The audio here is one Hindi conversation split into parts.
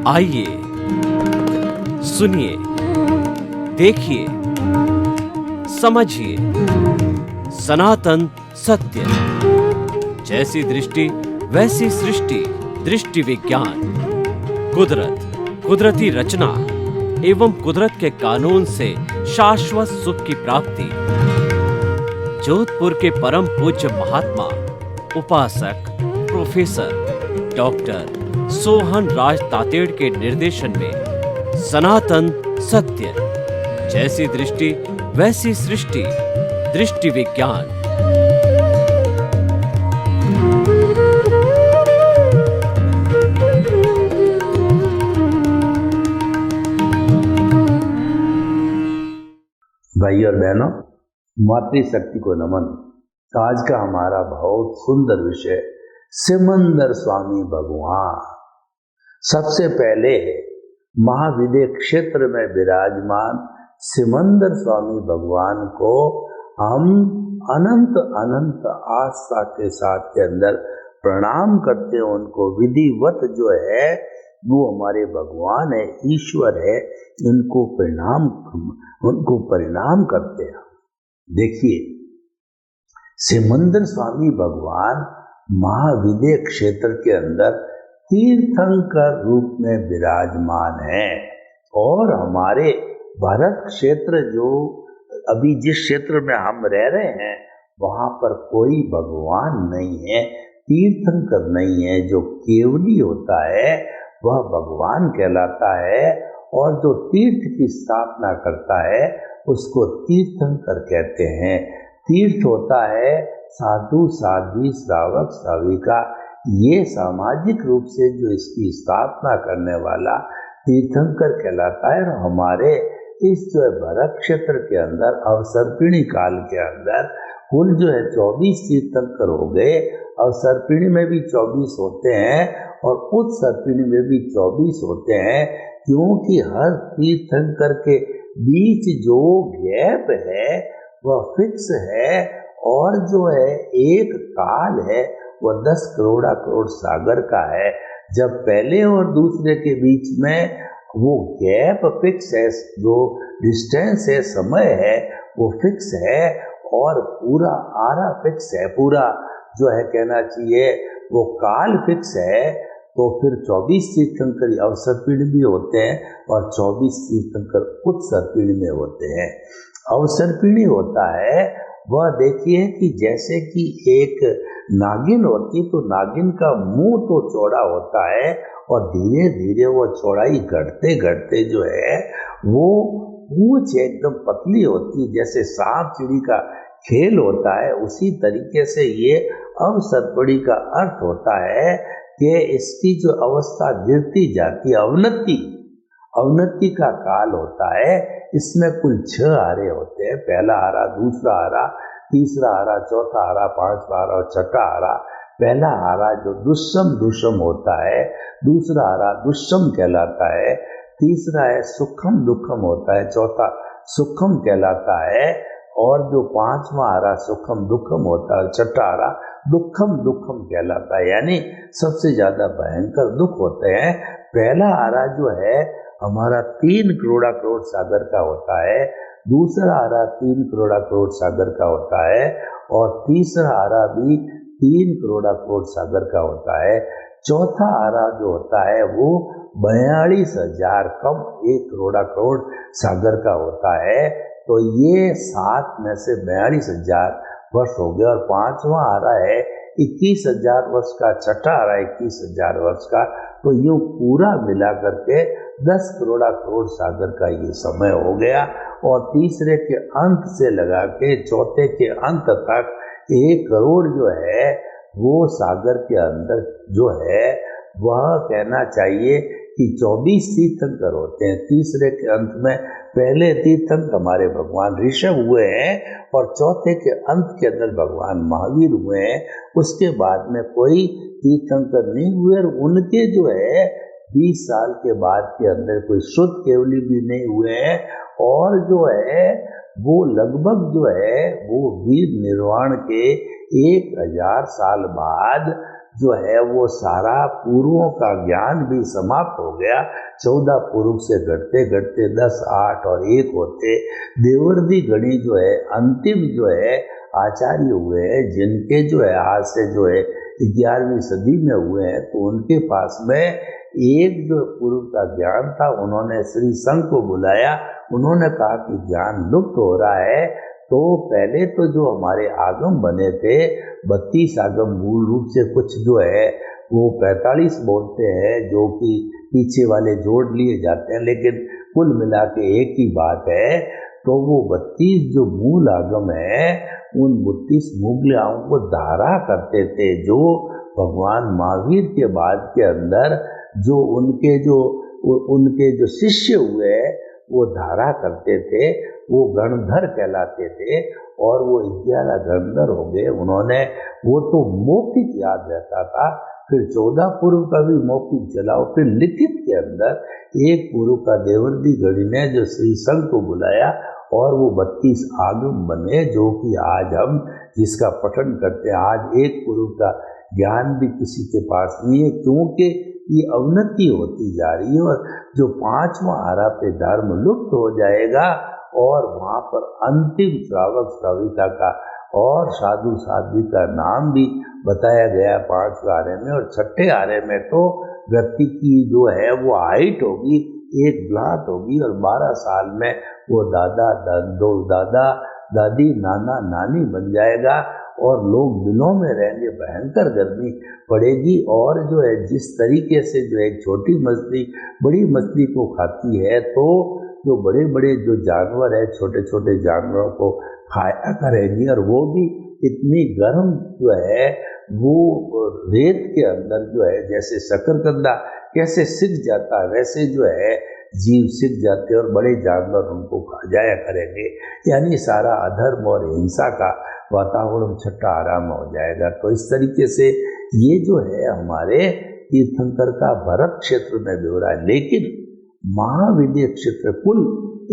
आइए सुनिए, देखिए, समझिए सनातन सत्य। जैसी दृष्टि वैसी सृष्टि, दृष्टि विज्ञान। कुदरत, कुदरती रचना एवं कुदरत के कानून से शाश्वत सुख की प्राप्ति। जोधपुर के परम पूज्य महात्मा उपासक प्रोफेसर डॉक्टर सोहन राज तातेड़ के निर्देशन में सनातन सत्य। जैसी दृष्टि वैसी सृष्टि, दृष्टि विज्ञान। भाई और बहनों, मातृशक्ति को नमन। आज का हमारा बहुत सुंदर विषय सिमंदर स्वामी भगवान। सबसे पहले महाविद्य क्षेत्र में विराजमान सिमंदर स्वामी भगवान को हम अनंत अनंत आस्था के साथ के अंदर प्रणाम करते हैं। उनको विधिवत जो है वो हमारे भगवान है, ईश्वर है, उनको परिणाम करते हैं। देखिए, सिमंदर स्वामी भगवान महाविद्य क्षेत्र के अंदर तीर्थंकर रूप में विराजमान है। और हमारे भारत क्षेत्र, जो अभी जिस क्षेत्र में हम रह रहे हैं, वहां पर कोई भगवान नहीं है, तीर्थंकर नहीं है। जो केवली होता है वह भगवान कहलाता है, और जो तीर्थ की स्थापना करता है उसको तीर्थंकर कहते हैं। तीर्थ होता है साधु साध्वी श्रावक श्राविका, ये सामाजिक रूप से जो इसकी स्थापना करने वाला तीर्थंकर कहलाता है। और हमारे इस जो है भरत क्षेत्र के अंदर अवसर्पिणी काल के अंदर कुल जो है 24 तीर्थंकर हो गए। अवसर्पिणी में भी 24 होते हैं और उत्सर्पिणी में भी 24 होते हैं, क्योंकि हर तीर्थंकर के बीच जो गैप है वह फिक्स है। और जो है एक काल है वह 10 करोड़ सागर का है। जब पहले और दूसरे के बीच में वो गैप फिक्स है, जो डिस्टेंस है, समय है, वो फिक्स है। और पूरा आरा फिक्स है, पूरा जो है कहना चाहिए वो काल फिक्स है। तो फिर 24 तीर्थंकर अवसर्पिणी भी होते हैं और 24 तीर्थंकर उत्सर्पिणी में होते हैं। अवसर्पिणी होता है वह, देखिए कि जैसे कि एक नागिन होती, तो नागिन का मुंह तो चौड़ा होता है और धीरे धीरे वो चौड़ाई घटते घटते जो है वो पूंछ एकदम पतली होती है, जैसे सांप चिड़ी का खेल होता है। उसी तरीके से ये अवसर्पिणी का अर्थ होता है कि इसकी जो अवस्था गिरती जाती है, अवनति का काल होता है। इसमें कुल 6 आरे होते हैं। पहला आरा, दूसरा आरा, तीसरा आरा, चौथा आरा, पांचवा आरा और छठा आरा। पहला आरा जो दुष्म होता है, दूसरा आरा दुष्म कहलाता है, तीसरा है सुखम दुखम होता है, चौथा सुखम कहलाता है, और जो पांचवा आरा सुखम दुखम होता है, छठा आरा दुखम कहलाता है। यानी सबसे ज्यादा भयंकर दुख होते हैं। पहला आरा जो है हमारा 3 करोड़ सागर का होता है, दूसरा आरा 3 करोड़ सागर का होता है, और तीसरा आरा भी 3 करोड़ सागर का होता है। चौथा आरा जो होता है वो 42,000 कम 1 करोड़ सागर का होता है। तो ये 7 में से 42,000 वर्ष हो गया। और पांचवा आरा है 21,000 वर्ष का, छठा आरा 21,000 वर्ष का। तो ये पूरा मिला करके 10 करोड़ सागर का ये समय हो गया। और तीसरे के अंत से लगा के चौथे के अंत तक 1 करोड़ जो है वो सागर के अंदर जो है वह कहना चाहिए कि 24 तीर्थंकर होते हैं। तीसरे के अंत में पहले तीर्थंकर हमारे भगवान ऋषभ हुए हैं और चौथे के अंत के अंदर भगवान महावीर हुए हैं। उसके बाद में कोई तीर्थंकर नहीं हुए, और उनके जो है 20 साल के बाद के अंदर कोई शुद्ध केवली भी नहीं हुए हैं। और जो है वो लगभग जो है वो वीर निर्वाण के 1000 साल बाद जो है वो सारा पूर्वों का ज्ञान भी समाप्त हो गया। 14 पूर्व से घटते घटते 10, 8 और 1 होते देवर्षि गणी जो है अंतिम जो है आचार्य हुए हैं, जिनके जो है आज से जो है 11वीं सदी में हुए हैं। तो उनके पास में एक जो पूर्व का ज्ञान था, उन्होंने श्री संघ को बुलाया। उन्होंने कहा कि ज्ञान लुप्त हो रहा है। तो पहले तो जो हमारे आगम बने थे 32 आगम, मूल रूप से कुछ जो है वो 45 बोलते हैं, जो कि पीछे वाले जोड़ लिए जाते हैं, लेकिन कुल मिला के एक ही बात है। तो वो 32 जो मूल आगम है, उन 32 मूल्याओं को धारा करते थे, जो भगवान महावीर के बाद के अंदर जो उनके जो शिष्य हुए वो धारा करते थे, वो गणधर कहलाते थे। और वो 11 गणधर हो गए। उन्होंने वो तो मौखिक याद रहता था, फिर 14 पूर्व का भी मौखिक चलाओ, फिर लिखित के अंदर एक पूर्व का देवर्षि गणी ने जो श्री संघ को बुलाया और वो 32 आगम बने, जो कि आज हम जिसका पठन करते हैं। आज एक पूर्व का ज्ञान भी किसी के पास नहीं है, क्योंकि ये अवनति होती जा रही है और जो 5वां आराप्य धर्म लुप्त हो जाएगा और वहाँ पर अंतिम श्रावक श्राविका का और साधु साध्वी का नाम भी बताया गया 5वें आर्य में। और 6ठे आर्य में तो व्यक्ति की जो है वो हाइट होगी, एक ब्लाट होगी और 12 साल में वो दादा दादी नाना नानी बन जाएगा और लोग दिनों में रहेंगे। भयंकर गर्मी पड़ेगी। और जो है जिस तरीके से जो एक छोटी मछली बड़ी मछली को खाती है, तो जो बड़े बड़े जो जानवर है छोटे छोटे जानवरों को खाया करेंगी। और वो भी इतनी गर्म जो है वो रेत के अंदर जो है जैसे शकरकंदा कैसे सिक जाता है, वैसे जो है जीव सिक जाते हैं और बड़े जानवर उनको खा जाया करेंगे। यानी सारा अधर्म और हिंसा का वातावरण 6ठा आराम हो जाएगा। तो इस तरीके से ये जो है हमारे तीर्थंकर का भरत क्षेत्र में भी हो रहा है। लेकिन महाविद्य क्षेत्र कुल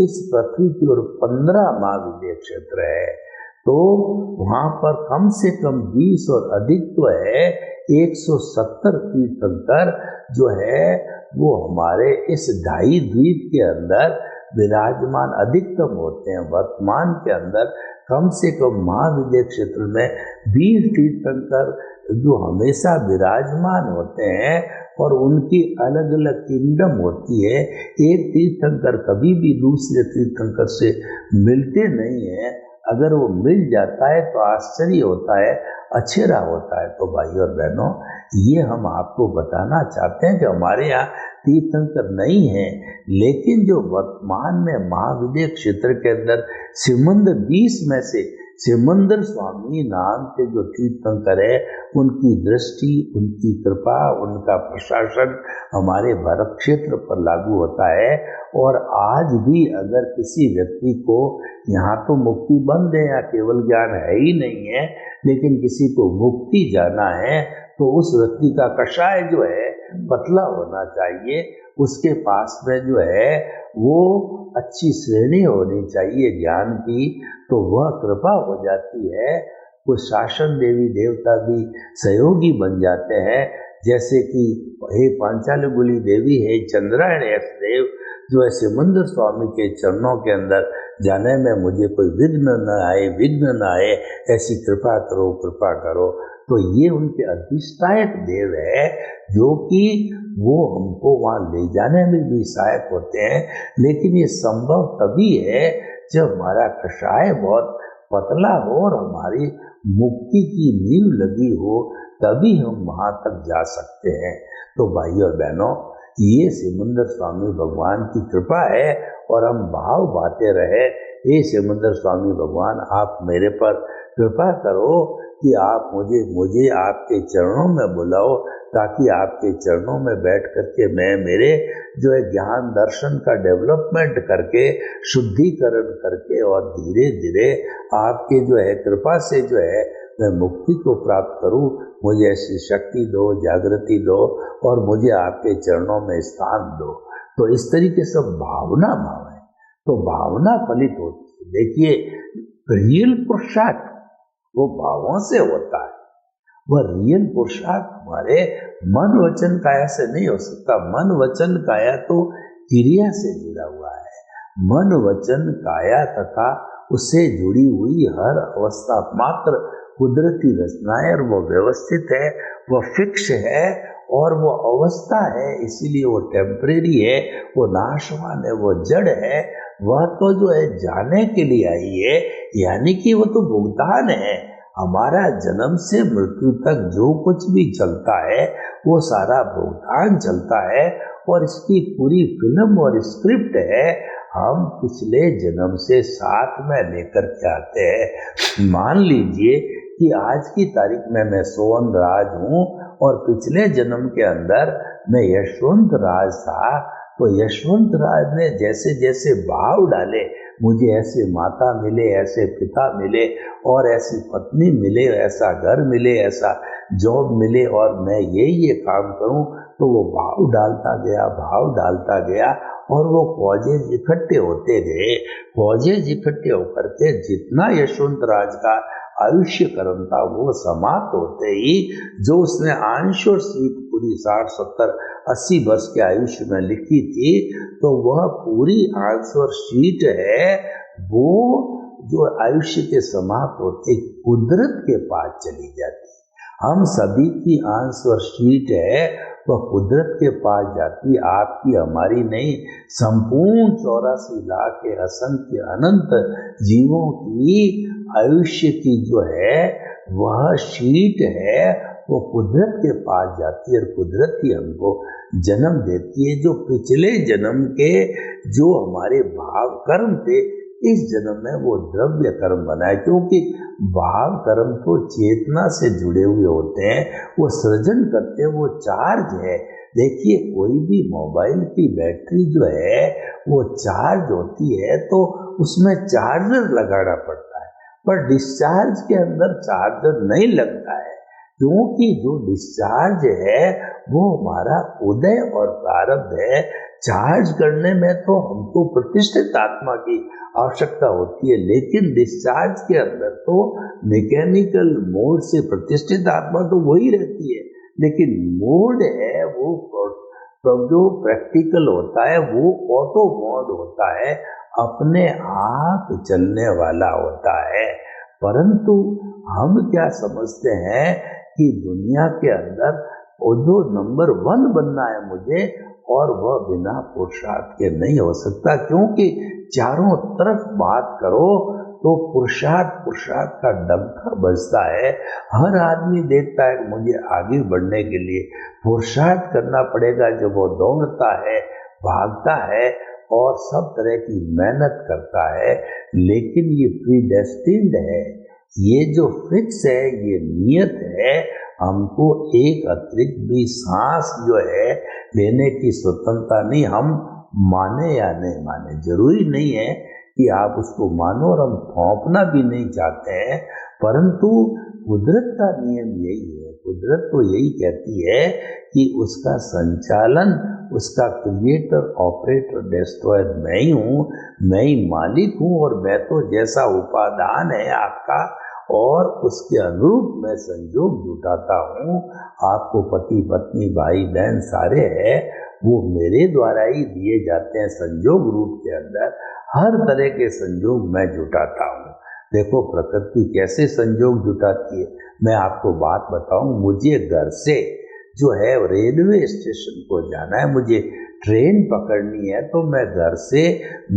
इस पृथ्वी की ओर 15 महाविद्य क्षेत्र है। तो वहाँ पर कम से कम 20 और अधिक तो है 170 तीर्थंकर जो है वो हमारे इस ढाई द्वीप के अंदर विराजमान अधिकतम होते हैं। वर्तमान के अंदर कम से कम महाविद्य क्षेत्र में 20 तीर्थंकर जो हमेशा विराजमान होते हैं और उनकी अलग अलग किंगडम होती है। एक तीर्थंकर कभी भी दूसरे तीर्थंकर से मिलते नहीं है। अगर वो मिल जाता है तो आश्चर्य होता है, अछेरा होता है। तो भाई और बहनों, ये हम आपको बताना चाहते हैं कि हमारे यहाँ तीर्थंकर नहीं है, लेकिन जो वर्तमान में महाविद्य क्षेत्र के अंदर सिमंदर 20 में से सिमंदर स्वामी नाम के जो तीर्थंकर है, उनकी दृष्टि, उनकी कृपा, उनका प्रशासन हमारे भारत क्षेत्र पर लागू होता है। और आज भी अगर किसी व्यक्ति को यहाँ तो मुक्ति बंद है, यहाँ केवल ज्ञान है ही नहीं है, लेकिन किसी को मुक्ति जाना है तो उस व्यक्ति का कषाय जो है पतला होना चाहिए। उसके पास में जो है वो अच्छी श्रेणी होनी चाहिए ज्ञान की, तो वह कृपा हो जाती है। कुछ शासन देवी देवता भी सहयोगी बन जाते हैं, जैसे कि हे पांचालगुली देवी, हे चंद्रायण देव, जो है सिमंदर स्वामी के चरणों के अंदर जाने में मुझे कोई विघ्न न आए, ऐसी कृपा करो। तो ये उनके अधिष्ठायक देव है, जो कि वो हमको वहाँ ले जाने में भी सहायक होते हैं। लेकिन ये संभव तभी है जब हमारा कषाय बहुत पतला हो और हमारी मुक्ति की नींव लगी हो, तभी हम वहाँ तक जा सकते हैं। तो भाई और बहनों, ये सिमंदर स्वामी भगवान की कृपा है और हम भाव बाते रहे, हे सिमंदर स्वामी भगवान, आप मेरे पर कृपा करो कि आप मुझे आपके चरणों में बुलाओ, ताकि आपके चरणों में बैठ करके मैं मेरे जो है ज्ञान दर्शन का डेवलपमेंट करके, शुद्धिकरण करके और धीरे धीरे आपके जो है कृपा से जो है मैं मुक्ति को प्राप्त करूं। मुझे ऐसी शक्ति दो, जागृति दो और मुझे आपके चरणों में स्थान दो। तो इस तरीके से भावना है, तो भावना फलित होती है। देखिए, रियल पुरुषार्थ वो भावों से होता है। वह रियल पुरुषार्थ हमारे मन वचन काया से नहीं हो सकता। मन वचन काया तो क्रिया से जुड़ा हुआ है। मन वचन काया तथा उससे जुड़ी हुई हर अवस्था मात्र कुदरती रचना है और वो व्यवस्थित है, वो फिक्स है और वो अवस्था है, इसीलिए वो टेम्परेरी है, वो नाशवान है, वो जड़ है। वह तो जो है जाने के लिए आई है, यानी कि वो तो भुगतान है। हमारा जन्म से मृत्यु तक जो कुछ भी चलता है वो सारा भुगतान चलता है और इसकी पूरी फिल्म और स्क्रिप्ट है। हम पिछले जन्म से साथ में लेकर के आते हैं। मान लीजिए कि आज की तारीख में मैं सोहन राज हूँ और पिछले जन्म के अंदर मैं यशवंत राज था, तो यशवंत राज ने जैसे जैसे भाव डाले, मुझे ऐसे माता मिले, ऐसे पिता मिले और ऐसी पत्नी मिले, ऐसा घर मिले, ऐसा जॉब मिले और मैं ये काम करूं, तो वो भाव डालता गया और वो कॉजेज इकट्ठे होते गए। कॉजेज इकट्ठे होकर के जितना यशवंत राज का आयुष्य कर्म था वो समाप्त होते ही जो उसने अंश और सीट पूरी 60, 70, 80 वर्ष के आयुष्य में लिखी थी, तो वह पूरी अंश और सीट है वो जो आयुष्य के समाप्त होते कुदरत के पास चली जाती। हम सभी की अंश और सीट है वह कुदरत के पास जाती, आपकी हमारी नहीं। संपूर्ण 84 लाख के असंख्य अनंत जीवों की आयुष्य की जो है वह शीट है वो कुदरत के पास जाती है और कुदरत ही हमको जन्म देती है। जो पिछले जन्म के जो हमारे भाव कर्म थे, इस जन्म में वो द्रव्य कर्म बनाए, क्योंकि भाव कर्म तो चेतना से जुड़े हुए होते हैं, वो सृजन करते हैं, वो चार्ज है। देखिए कोई भी मोबाइल की बैटरी जो है वो चार्ज होती है तो उसमें चार्जर लगाना पड़ता है, पर डिस्चार्ज के अंदर चार्जर नहीं लगता है, क्योंकि जो डिस्चार्ज है वो हमारा उदय और प्रारब्ध है। चार्ज करने में तो हमको प्रतिष्ठित आत्मा की आवश्यकता होती है, लेकिन डिस्चार्ज के अंदर तो मैकेनिकल मोड से प्रतिष्ठित आत्मा तो वही रहती है, लेकिन मोड है वो जो प्रैक्टिकल होता है वो ऑटो मोड होता है, अपने आप चलने वाला होता है। परंतु हम क्या समझते हैं कि दुनिया के अंदर वो जो नंबर 1 बनना है मुझे, और वह बिना पुरुषार्थ के नहीं हो सकता, क्योंकि चारों तरफ बात करो तो पुरुषार्थ का डंका बजता है। हर आदमी देखता है कि मुझे आगे बढ़ने के लिए पुरुषार्थ करना पड़ेगा। जब वो दौड़ता है, भागता है और सब तरह की मेहनत करता है, लेकिन ये प्रीडेस्टिन्ड है, ये जो फिक्स है, ये नियत है। हमको एक अतिरिक्त भी सांस जो है लेने की स्वतंत्रता नहीं। हम माने या नहीं माने, जरूरी नहीं है कि आप उसको मानो और हम थोपना भी नहीं चाहते हैं, परंतु कुदरत का नियम यही है। कुदरत तो यही कहती है कि उसका संचालन, उसका क्रिएटर, ऑपरेटर, डिस्ट्रॉयर मैं ही हूँ, मैं ही मालिक हूँ, और मैं तो जैसा उपादान है आपका और उसके अनुरूप मैं संयोग जुटाता हूँ। आपको पति पत्नी भाई बहन सारे हैं, वो मेरे द्वारा ही दिए जाते हैं संयोग रूप के अंदर। हर तरह के संयोग मैं जुटाता हूँ। देखो प्रकृति कैसे संयोग जुटाती है, मैं आपको बात बताऊं। मुझे घर से जो है रेलवे स्टेशन को जाना है, मुझे ट्रेन पकड़नी है, तो मैं घर से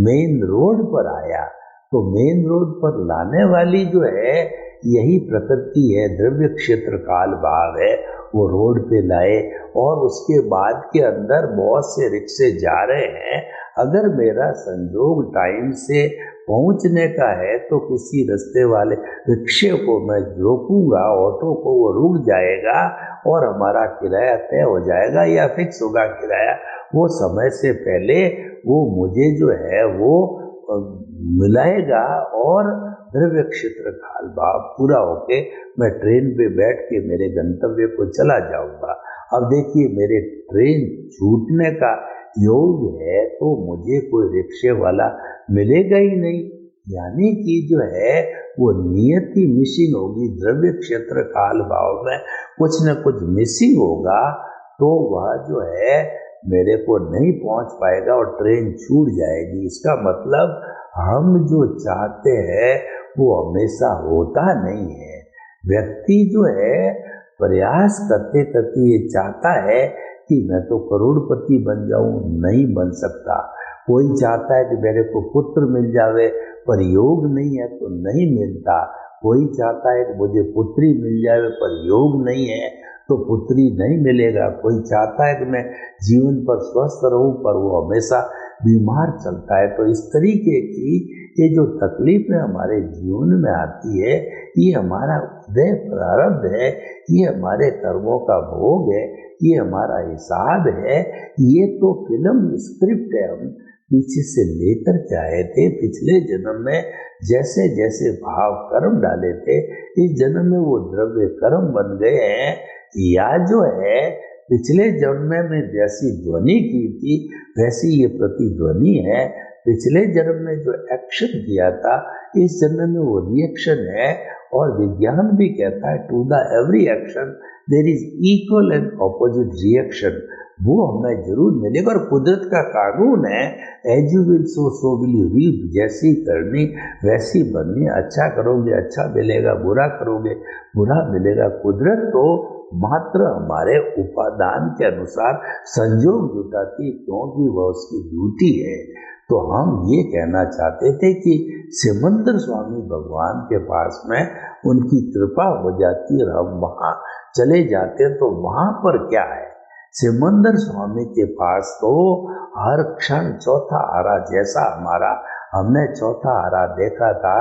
मेन रोड पर आया, तो मेन रोड पर लाने वाली जो है यही प्रकृति है, द्रव्य क्षेत्र काल भाव है, वो रोड पे लाए। और उसके बाद के अंदर बहुत से रिक्शे जा रहे हैं, अगर मेरा संजोग टाइम से पहुंचने का है तो किसी रास्ते वाले रिक्शे को मैं रोकूंगा, ऑटो को, वो रुक जाएगा और हमारा किराया तय हो जाएगा या फिक्स होगा किराया। वो समय से पहले वो मुझे जो है वो मिलाएगा और द्रव्य क्षेत्र काल भाव पूरा होके मैं ट्रेन पे बैठ के मेरे गंतव्य को चला जाऊंगा। अब देखिए मेरे ट्रेन छूटने का योग है तो मुझे कोई रिक्शे वाला मिलेगा ही नहीं, यानी कि जो है वो नियति मिसिंग होगी, द्रव्य क्षेत्र काल भाव में कुछ न कुछ मिसिंग होगा, तो वह जो है मेरे को नहीं पहुंच पाएगा और ट्रेन छूट जाएगी। इसका मतलब हम जो चाहते हैं वो हमेशा होता नहीं है। व्यक्ति जो है प्रयास करते करते ये चाहता है कि मैं तो करोड़पति बन जाऊं, नहीं बन सकता। कोई चाहता है कि मेरे को पुत्र मिल जावे, पर योग नहीं है तो नहीं मिलता। कोई चाहता है कि मुझे पुत्री मिल जावे, पर योग नहीं है तो पुत्री नहीं मिलेगा। कोई चाहता है कि मैं जीवन पर स्वस्थ रहूं, पर वो हमेशा बीमार चलता है। तो इस तरीके की ये जो तकलीफें हमारे जीवन में आती है, ये हमारा उदय प्रारब्ध है, ये हमारे कर्मों का भोग है, ये हमारा हिसाब है। ये तो फिल्म स्क्रिप्ट है, हम पीछे से लेकर के आए थे। पिछले जन्म में जैसे जैसे भाव कर्म डाले थे, इस जन्म में वो द्रव्य कर्म बन गए हैं। या जो है पिछले जन्म में जैसी ध्वनि की थी वैसी ये प्रतिध्वनि है। पिछले जन्म में जो एक्शन किया था, इस जन्म में वो रिएक्शन है। और विज्ञान भी कहता है to the every action there is equal and opposite reaction. वो हमें जरूर मिलेगा। और कुदरत का कानून है, as you will sow will you reap. जैसी करनी वैसी बननी। अच्छा करोगे अच्छा मिलेगा, बुरा करोगे बुरा मिलेगा। कुदरत तो मात्र हमारे उपादान के अनुसार संजोग जुटाती, क्योंकि वह उसकी ड्यूटी है। तो हम ये कहना चाहते थे कि सिमंदर स्वामी भगवान के पास में उनकी कृपा हो जाती है, हम वहाँ चले जाते हैं। तो वहाँ पर क्या है, सिमंदर स्वामी के पास तो हर क्षण चौथा आरा जैसा हमारा, हमने चौथा आरा देखा था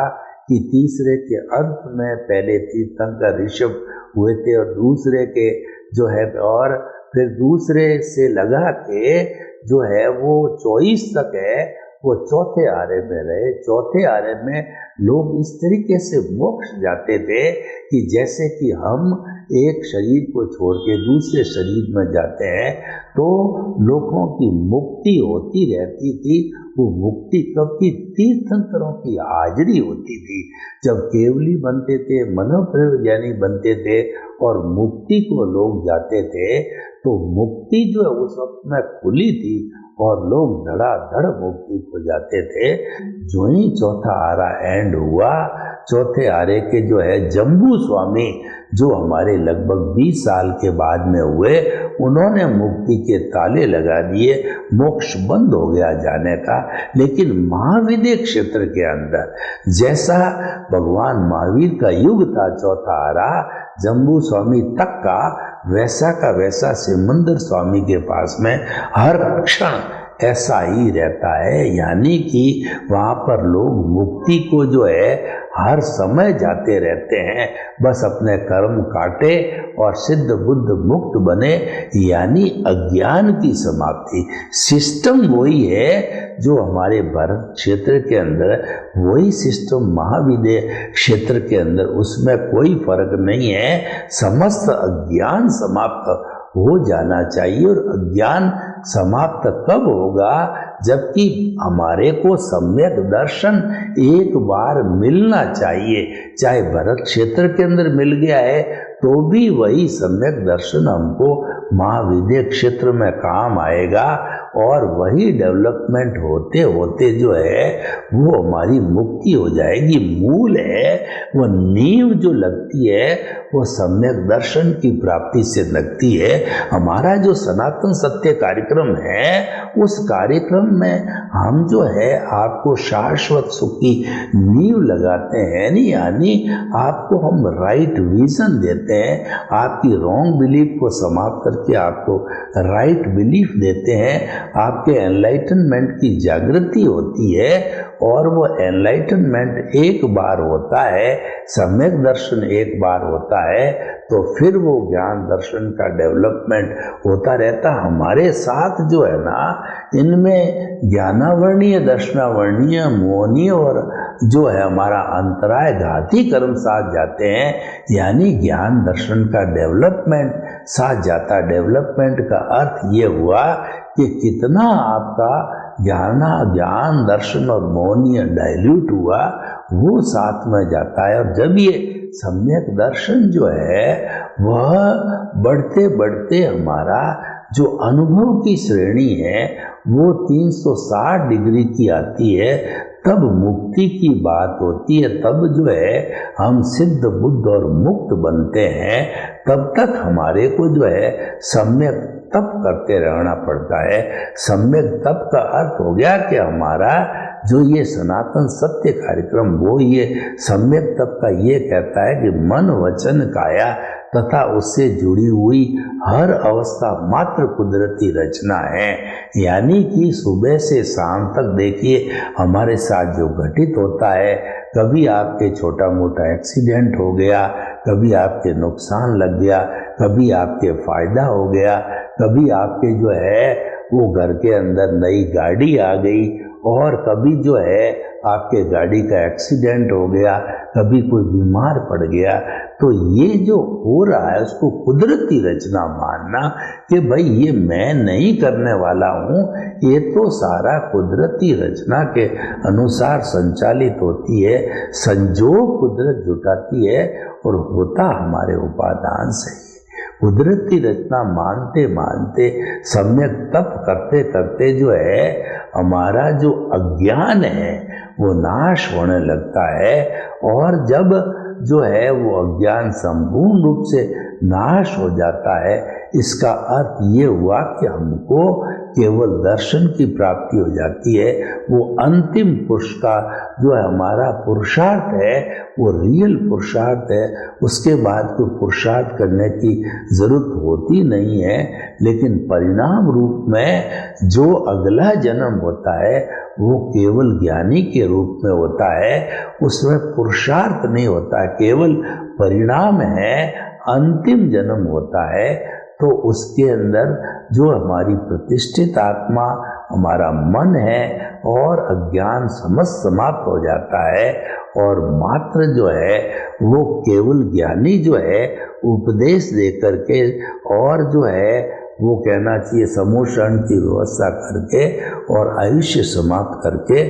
कि तीसरे के अंत में पहले तीर्थंकर ऋषभ हुए थे और दूसरे के जो है, और फिर दूसरे से लगा के जो है वो 24 तक है, वो चौथे आरे में रहे। चौथे आरे में लोग इस तरीके से मोक्ष जाते थे कि जैसे कि हम एक शरीर को छोड़ के दूसरे शरीर में जाते हैं तो लोगों की मुक्ति होती रहती थी। वो मुक्ति कब की, तीर्थंकरों की हाजिरी होती थी। जब केवली बनते थे, मनोप्रज्ञानी बनते थे और मुक्ति को लोग जाते थे, तो मुक्ति जो है उस वक्त में खुली थी और लोग धड़ाधड़ मुक्ति को जाते थे। जो ही चौथा आरा एंड हुआ, चौथे आरे के जो है जम्बू स्वामी, जो हमारे लगभग 20 साल के बाद में हुए, उन्होंने मुक्ति के ताले लगा दिए, मोक्ष बंद हो गया जाने का। लेकिन महाविद्य क्षेत्र के अंदर जैसा भगवान महावीर का युग था चौथा आरा जम्बू स्वामी तक का, वैसा का वैसा सिमंदर स्वामी के पास में हर क्षण ऐसा ही रहता है। यानी कि वहाँ पर लोग मुक्ति को जो है हर समय जाते रहते हैं, बस अपने कर्म काटे और सिद्ध बुद्ध मुक्त बने, यानी अज्ञान की समाप्ति। सिस्टम वही है जो हमारे भारत क्षेत्र के अंदर, वही सिस्टम महाविद्य क्षेत्र के अंदर, उसमें कोई फर्क नहीं है। समस्त अज्ञान समाप्त हो जाना चाहिए। और अज्ञान समाप्त कब होगा, जबकि हमारे को सम्यक दर्शन एक बार मिलना चाहिए। चाहे भरत क्षेत्र के अंदर मिल गया है तो भी वही सम्यक दर्शन हमको महाविद्य क्षेत्र में काम आएगा। और वही डेवलपमेंट होते होते जो है वो हमारी मुक्ति हो जाएगी। मूल है वो नींव जो लगती है वो सम्यक दर्शन की प्राप्ति से लगती है। हमारा जो सनातन सत्य कार्यक्रम है, उस कार्यक्रम में हम जो है आपको शाश्वत सुख की नींव लगाते हैं। नहीं, यानी आपको हम राइट विजन देते हैं, आपकी रॉन्ग बिलीफ को समाप्त करके आपको राइट बिलीफ देते हैं। आपके एनलाइटनमेंट की जागृति होती है और वो एनलाइटनमेंट एक बार होता है, सम्यक दर्शन एक बार होता है, तो फिर वो ज्ञान दर्शन का डेवलपमेंट होता रहता। हमारे साथ जो है ना, इनमें ज्ञानावर्णीय, दर्शनावर्णीय, मोहनीय और जो है हमारा अंतराय घाती कर्म साथ जाते हैं। यानी ज्ञान दर्शन का डेवलपमेंट साथ जाता। डेवलपमेंट का अर्थ ये हुआ कि कितना आपका ज्ञान दर्शन और मौनीय डाइल्यूट हुआ, वो साथ में जाता है। और जब ये सम्यक दर्शन जो है वह बढ़ते बढ़ते हमारा जो अनुभव की श्रेणी है वो 360 डिग्री की आती है, तब मुक्ति की बात होती है। तब जो है हम सिद्ध बुद्ध और मुक्त बनते हैं। तब तक हमारे को जो है सम्यक तप करते रहना पड़ता है। सम्यक तप का अर्थ हो गया कि हमारा जो ये सनातन सत्य कार्यक्रम वो ये सम्यक तप का ये कहता है कि मन वचन काया तथा उससे जुड़ी हुई हर अवस्था मात्र कुदरती रचना है। यानी कि सुबह से शाम तक देखिए हमारे साथ जो घटित होता है, कभी आपके छोटा मोटा एक्सीडेंट हो गया, कभी आपके नुकसान लग गया, कभी आपके फायदा हो गया, कभी आपके जो है वो घर के अंदर नई गाड़ी आ गई, और कभी जो है आपके गाड़ी का एक्सीडेंट हो गया, कभी कोई बीमार पड़ गया। तो ये जो हो रहा है उसको कुदरती रचना मानना कि भाई ये मैं नहीं करने वाला हूँ, ये तो सारा कुदरती रचना के अनुसार संचालित होती है। संजोग कुदरत जुटाती है और होता हमारे उपादान से। कुदरती रचना मानते मानते सम्यक तप करते करते जो है हमारा जो अज्ञान है वो नाश होने लगता है। और जब जो है वो अज्ञान संपूर्ण रूप से नाश हो जाता है, इसका अर्थ ये हुआ कि हमको केवल दर्शन की प्राप्ति हो जाती है। वो अंतिम पुरुष का जो है हमारा पुरुषार्थ है वो रियल पुरुषार्थ है। उसके बाद कोई पुरुषार्थ करने की जरूरत होती नहीं है। लेकिन परिणाम रूप में जो अगला जन्म होता है वो केवल ज्ञानी के रूप में होता है, उसमें पुरुषार्थ नहीं होता, केवल परिणाम है, अंतिम जन्म होता है। तो उसके अंदर जो हमारी प्रतिष्ठित आत्मा हमारा मन है और अज्ञान समस्त समाप्त हो जाता है, और मात्र जो है वो केवल ज्ञानी जो है उपदेश दे करके और जो है वो कहना चाहिए समूह शरण की व्यवस्था करके और आयुष्य समाप्त करके,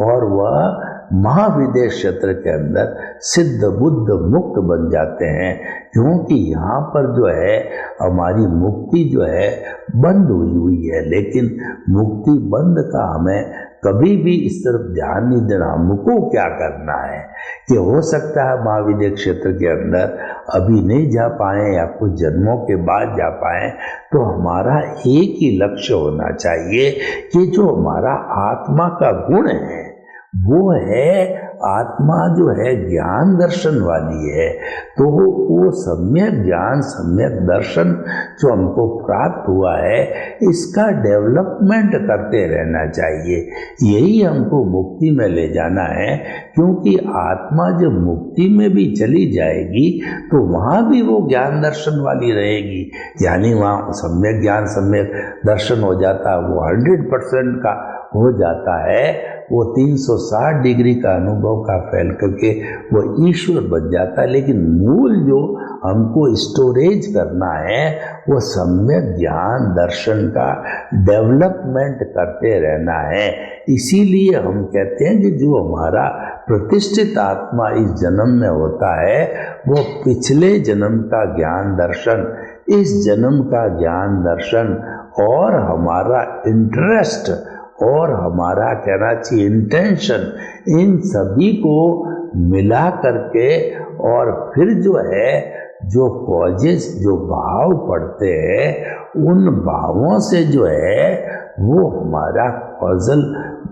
और वह महाविदेश क्षेत्र के अंदर सिद्ध बुद्ध मुक्त बन जाते हैं। क्योंकि यहाँ पर जो है हमारी मुक्ति जो है बंद हुई है। लेकिन मुक्ति बंद का हमें कभी भी इस तरफ ध्यान नहीं देना। हमको क्या करना है कि हो सकता है महाविदेश क्षेत्र के अंदर अभी नहीं जा पाए या कुछ जन्मों के बाद जा पाए, तो हमारा एक ही लक्ष्य होना चाहिए कि जो हमारा आत्मा का गुण है वो है आत्मा जो है ज्ञान दर्शन वाली है। तो वो सम्यक ज्ञान सम्यक दर्शन जो हमको प्राप्त हुआ है इसका डेवलपमेंट करते रहना चाहिए। यही हमको मुक्ति में ले जाना है। क्योंकि आत्मा जब मुक्ति में भी चली जाएगी तो वहाँ भी वो ज्ञान दर्शन वाली रहेगी। यानी वहाँ सम्यक ज्ञान सम्यक दर्शन हो जाता है, वो 100% का हो जाता है। वो 360 डिग्री का अनुभव का फैल करके वो ईश्वर बन जाता है। लेकिन मूल जो हमको स्टोरेज करना है वो सम्यक ज्ञान दर्शन का डेवलपमेंट करते रहना है। इसीलिए हम कहते हैं कि जो हमारा प्रतिष्ठित आत्मा इस जन्म में होता है वो पिछले जन्म का ज्ञान दर्शन, इस जन्म का ज्ञान दर्शन और हमारा इंटरेस्ट और हमारा कहना चाहिए इंटेंशन, इन सभी को मिला करके और फिर जो है जो कॉजेस जो भाव पड़ते हैं उन भावों से जो है वो हमारा कॉजल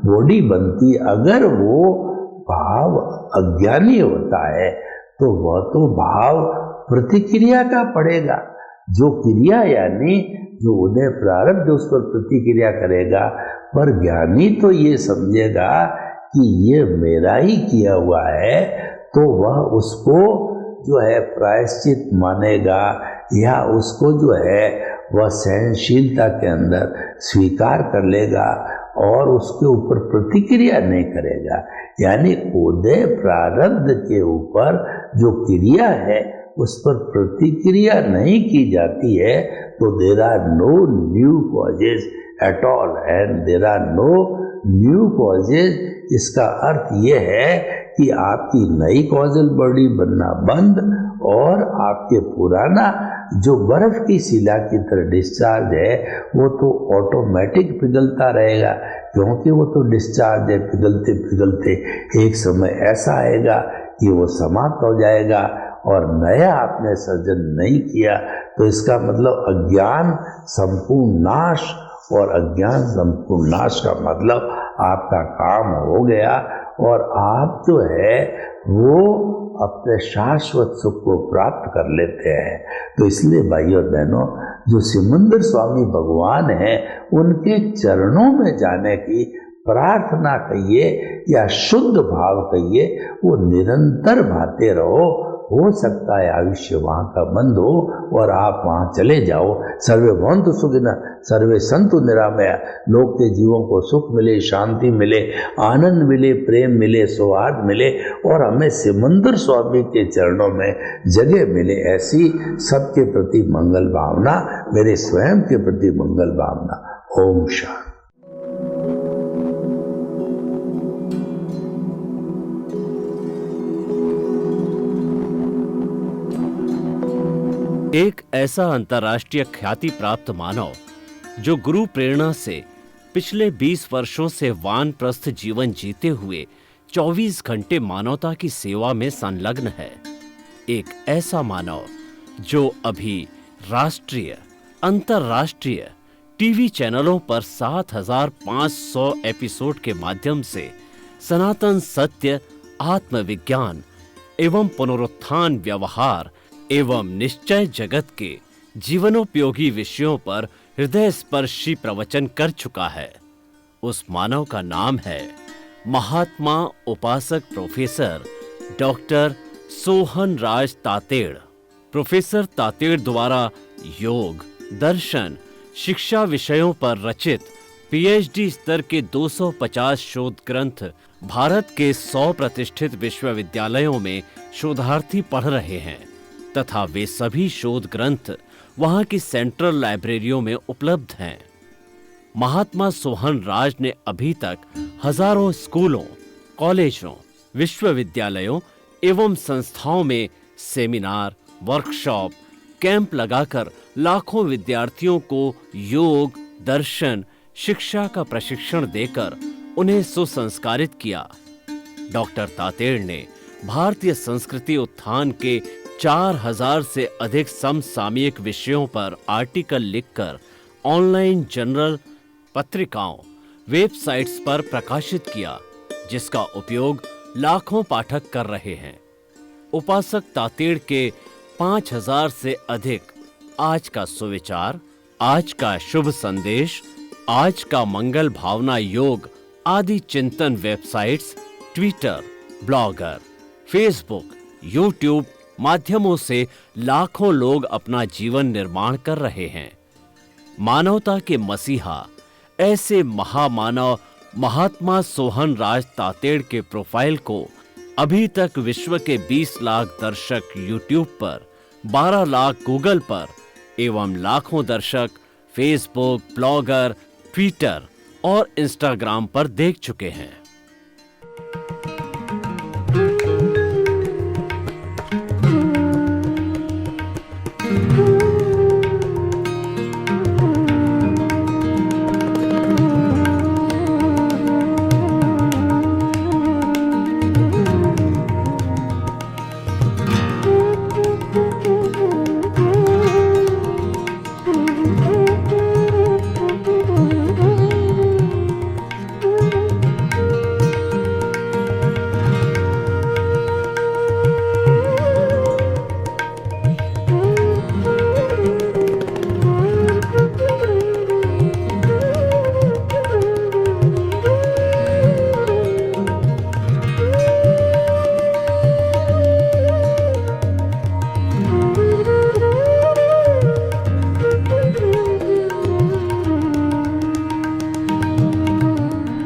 बॉडी बनती है। अगर वो भाव अज्ञानी होता है तो वह तो भाव प्रतिक्रिया का पड़ेगा। जो क्रिया यानी जो उदय प्रारब्ध उस पर प्रतिक्रिया करेगा। पर ज्ञानी तो ये समझेगा कि ये मेरा ही किया हुआ है, तो वह उसको जो है प्रायश्चित मानेगा या उसको जो है वह सहनशीलता के अंदर स्वीकार कर लेगा और उसके ऊपर प्रतिक्रिया नहीं करेगा। यानी उदय प्रारब्ध के ऊपर जो क्रिया है उस पर प्रतिक्रिया नहीं की जाती है, तो there are no new causes at all and there are no new causes इसका अर्थ यह है कि आपकी नई कॉजल बॉडी बनना बंद और आपके पुराना जो बर्फ की शिला की तरह डिस्चार्ज है वो तो ऑटोमेटिक पिघलता रहेगा, क्योंकि वो तो डिस्चार्ज है। पिघलते पिघलते एक समय ऐसा आएगा कि वो समाप्त हो जाएगा और नया आपने सर्जन नहीं किया तो इसका मतलब अज्ञान संपूर्ण नाश, और अज्ञान संपूर्ण नाश का मतलब आपका काम हो गया और आप जो है वो अपने शाश्वत सुख को प्राप्त कर लेते हैं। तो इसलिए भाइयों और बहनों, जो सिमंदर स्वामी भगवान हैं उनके चरणों में जाने की प्रार्थना कहिए या शुद्ध भाव कहिए, वो निरंतर भाते रहो। हो सकता है आयुष्य वहाँ का बंद हो और आप वहाँ चले जाओ। सर्वे भवन्तु सुखिनः सर्वे सन्तु निरामया। लोग के जीवों को सुख मिले, शांति मिले, आनंद मिले, प्रेम मिले, सौहार्द मिले और हमें सिमंदर स्वामी के चरणों में जगह मिले। ऐसी सबके प्रति मंगल भावना, मेरे स्वयं के प्रति मंगल भावना। ओम शांति। एक ऐसा अंतर्राष्ट्रीय ख्याति प्राप्त मानव जो गुरु प्रेरणा से पिछले 20 वर्षों से वानप्रस्थ जीवन जीते हुए 24 घंटे मानवता की सेवा में संलग्न है। एक ऐसा मानव जो अभी राष्ट्रीय, अंतर्राष्ट्रीय टीवी चैनलों पर 7,500 एपिसोड के माध्यम से सनातन सत्य, आत्मविज्ञान एवं पुनरुत्थान, व्यवहार एवं निश्चय जगत के जीवनोपयोगी विषयों पर हृदय स्पर्शी प्रवचन कर चुका है। उस मानव का नाम है महात्मा उपासक प्रोफेसर डॉक्टर सोहन राज तातेड़। प्रोफेसर तातेड़ द्वारा योग, दर्शन, शिक्षा विषयों पर रचित पीएचडी स्तर के 250 शोध ग्रंथ भारत के 100 प्रतिष्ठित विश्वविद्यालयों में शोधार्थी पढ़ रहे हैं तथा वे सभी शोध ग्रंथ वहां की सेंट्रल लाइब्रेरियों में उपलब्ध हैं। महात्मा सोहन राज ने अभी तक हजारों स्कूलों, कॉलेजों, विश्वविद्यालयों एवं संस्थाओं में सेमिनार, वर्कशॉप, कैंप लगाकर लाखों विद्यार्थियों को योग, दर्शन, शिक्षा का प्रशिक्षण देकर उन्हें सुसंस्कारित किया। डॉक्टर तातेड़ ने भारतीय संस्कृति उत्थान के 4000 से अधिक समसामयिक विषयों पर आर्टिकल लिखकर ऑनलाइन जर्नल, पत्रिकाओं, वेबसाइट्स पर प्रकाशित किया, जिसका उपयोग लाखों पाठक कर रहे हैं। उपासक तातेड़ के 5000 से अधिक आज का सुविचार, आज का शुभ संदेश, आज का मंगल भावना योग आदि चिंतन websites, Twitter, blogger, Facebook, YouTube माध्यमों से लाखों लोग अपना जीवन निर्माण कर रहे हैं। मानवता के मसीहा ऐसे महामानव महात्मा सोहन राज तातेड़ के प्रोफाइल को अभी तक विश्व के 20 लाख दर्शक यूट्यूब पर, 12 लाख गूगल पर एवं लाखों दर्शक फेसबुक, ब्लॉगर, ट्विटर और इंस्टाग्राम पर देख चुके हैं।